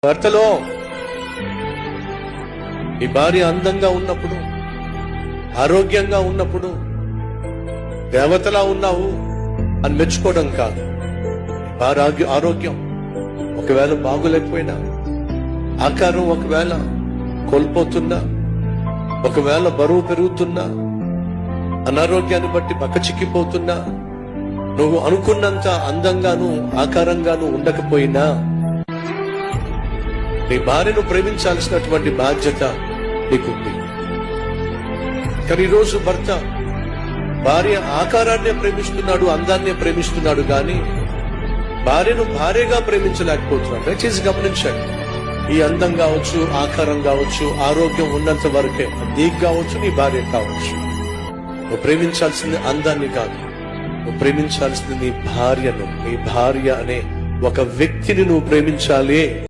భర్తలో ఈ భార్య అందంగా ఉన్నప్పుడు, ఆరోగ్యంగా ఉన్నప్పుడు దేవతలా ఉన్నావు అని మెచ్చుకోవడం కాదు. భార్య ఆరోగ్యం ఒకవేళ బాగులేకపోయినా, ఆకారం ఒకవేళ కోల్పోతున్నా, ఒకవేళ బరువు పెరుగుతున్నా, అనారోగ్యాన్ని బట్టి బక్కచిక్కిపోతున్నా, నువ్వు అనుకున్నంత అందంగాను ఆకారంగాను ఉండకపోయినా నీ భార్యను ప్రేమించాల్సినటువంటి బాధ్యత నీకుంది. కానీ ఈరోజు భర్త భార్య ఆకారాన్నే ప్రేమిస్తున్నాడు, అందాన్నే ప్రేమిస్తున్నాడు, కానీ భార్యను భార్యగా ప్రేమించలేకపోతున్నాడు. దయచేసి గమనించండి. ఈ అందం కావచ్చు, ఆకారం కావచ్చు, ఆరోగ్యం ఉన్నంత వరకే. నీకు కావచ్చు, నీ భార్య కావచ్చు. నువ్వు ప్రేమించాల్సింది అందాన్ని కాదు, నువ్వు ప్రేమించాల్సింది నీ భార్యను. నీ భార్య అనే ఒక వ్యక్తిని నువ్వు ప్రేమించాలి.